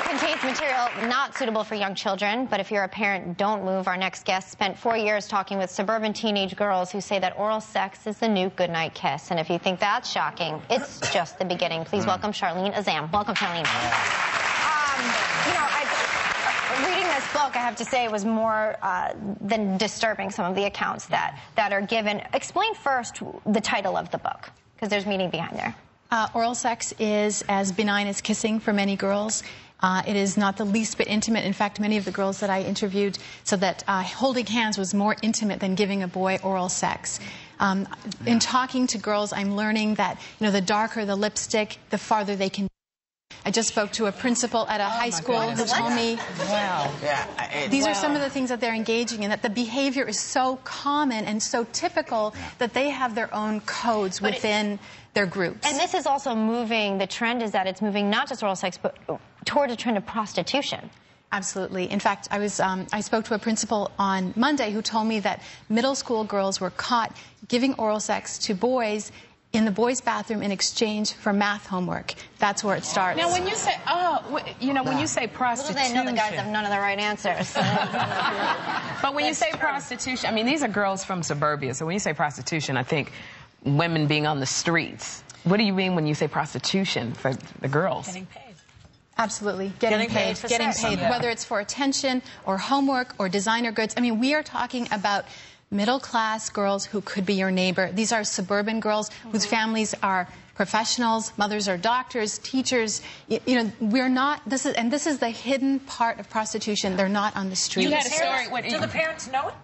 contains material not suitable for young children, but if you're a parent, don't move. Our next guest spent 4 years talking with suburban teenage girls who say that oral sex is the new goodnight kiss. And if you think that's shocking, it's just the beginning. Please welcome Charlene Azam. Welcome, Charlene. Reading this book, I have to say, it was more than disturbing, some of the accounts that are given. Explain first the title of the book, because there's meaning behind there. Oral sex is as benign as kissing for many girls. It is not the least bit intimate. In fact, many of the girls that I interviewed said that holding hands was more intimate than giving a boy oral sex. In talking to girls, I'm learning that, you know, the darker the lipstick, the farther they can. I just spoke to a principal at a high school who told me these are some of the things that they're engaging in, that the behavior is so common and so typical that they have their own codes within their groups. And this is also moving, the trend is that it's moving not just oral sex, but toward a trend of prostitution. Absolutely. In fact, I spoke to a principal on Monday who told me that middle school girls were caught giving oral sex to boys in the boys' bathroom in exchange for math homework. That's where it starts. Now, when you say, when you say prostitution... Well, they know the guys have none of the right answers. But when you say prostitution, I mean, these are girls from suburbia, so when you say prostitution, I think women being on the streets. What do you mean when you say prostitution for the girls? Getting paid. Absolutely. Getting paid. Getting paid, whether it's for attention or homework or designer goods. I mean, we are talking about middle-class girls who could be your neighbor. These are suburban girls whose families are professionals, mothers are doctors, teachers. You know, we're not, this is the hidden part of prostitution. They're not on the street. You had a story. Do the parents know it?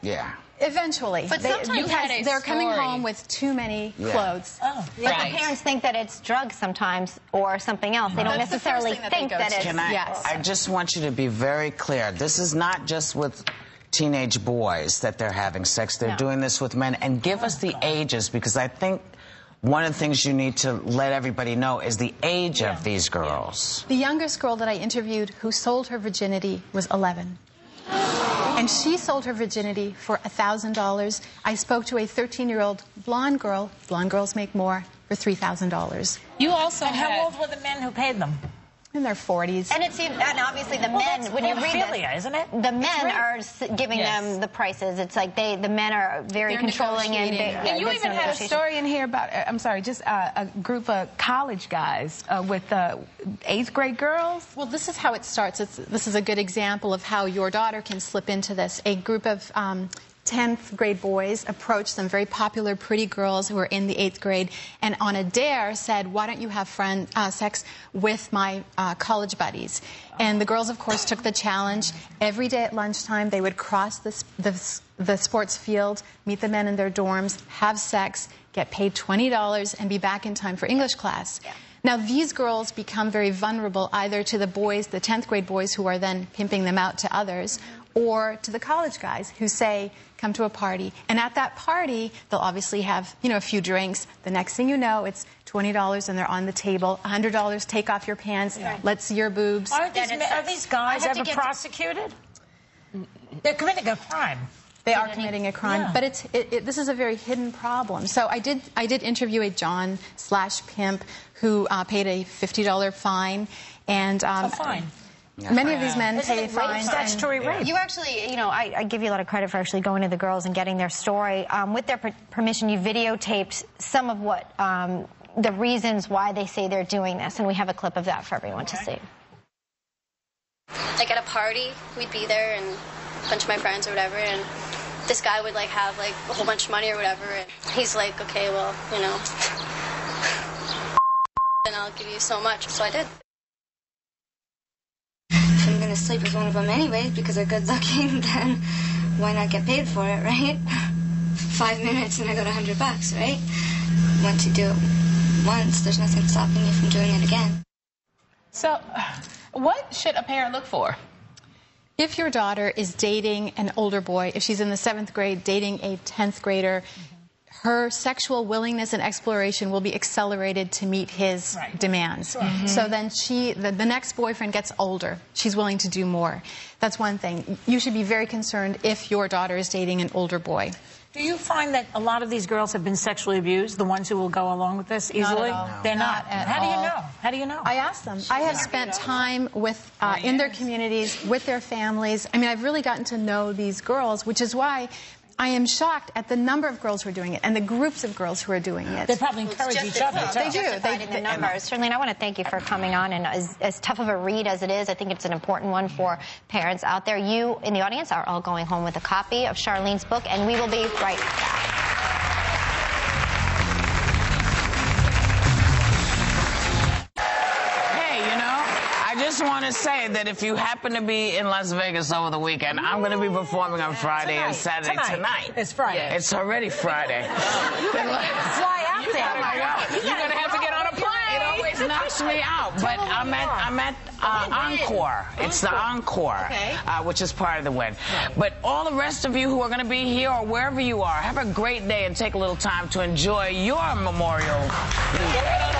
Yeah. Eventually. But sometimes they're coming home with too many clothes. Oh, yeah. But the parents think that it's drugs sometimes or something else. They don't necessarily think that it's... I just want you to be very clear. This is not just with teenage boys that they're having sex. They're doing this with men. And give us the ages, because I think one of the things you need to let everybody know is the age of these girls. The youngest girl that I interviewed who sold her virginity was 11. And she sold her virginity for $1,000. I spoke to a 13-year-old blonde girl. Blonde girls make more, for $3,000. You also And how old were the men who paid them? In their 40s. And and obviously the men, when you read this, isn't it? the men are giving them the prices. It's like the men are very controlling and and you even had a story in here about, I'm sorry, just a group of college guys with 8th grade girls. Well, this is how it starts. This is a good example of how your daughter can slip into this. A group of 10th grade boys approached them, very popular, pretty girls who were in the 8th grade, and on a dare said, why don't you have sex with my college buddies? And the girls, of course, took the challenge. Every day at lunchtime, they would cross the sports field, meet the men in their dorms, have sex, get paid $20, and be back in time for English class. Yeah. Now, these girls become very vulnerable either to the boys, the 10th grade boys, who are then pimping them out to others, or to the college guys who say, come to a party. And at that party, they'll obviously have, you know, a few drinks. The next thing you know, it's $20 and they're on the table. $100, take off your pants, let's see your boobs. Are these guys ever prosecuted? They're committing a crime. They are committing a crime, but this is a very hidden problem. So I did interview a John/pimp who paid a $50 fine, and fine. Many of these men pay fines. Statutory rape. You actually, you know, I give you a lot of credit for actually going to the girls and getting their story. With their permission, you videotaped some of what the reasons why they say they're doing this, and we have a clip of that for everyone to see. Like at a party, we'd be there and a bunch of my friends or whatever, and this guy would like have like a whole bunch of money or whatever, and he's like, okay, well, you know, and I'll give you so much. So I did. If I'm gonna sleep with one of them anyway because they're good looking, then why not get paid for it, right? 5 minutes and I got $100, right? Once you do it once, there's nothing stopping you from doing it again. So, what should a parent look for? If your daughter is dating an older boy, if she's in the 7th grade dating a 10th grader, her sexual willingness and exploration will be accelerated to meet his demands. So then the next boyfriend gets older. She's willing to do more. That's one thing. You should be very concerned if your daughter is dating an older boy. Do you find that a lot of these girls have been sexually abused, the ones who will go along with this easily? Not at all. They're not. Not at How do you all. know? How do you know? I asked them. I have spent time with in their communities, with their families. I mean, I've really gotten to know these girls, which is why I am shocked at the number of girls who are doing it and the groups of girls who are doing it. They probably encourage each other. They do. The numbers. Certainly, and I want to thank you for coming on. And as tough of a read as it is, I think it's an important one for parents out there. You in the audience are all going home with a copy of Charlene's book, and we will be right back. I just want to say that if you happen to be in Las Vegas over the weekend, I'm going to be performing on Friday and Saturday tonight. It's Friday. It's already Friday. Fly out there. Oh my God. You're going to have to get on a plane. It always knocks me out. But I'm at Encore. It's the Encore, which is part of the win. But all the rest of you who are going to be here or wherever you are, have a great day and take a little time to enjoy your Memorial Week.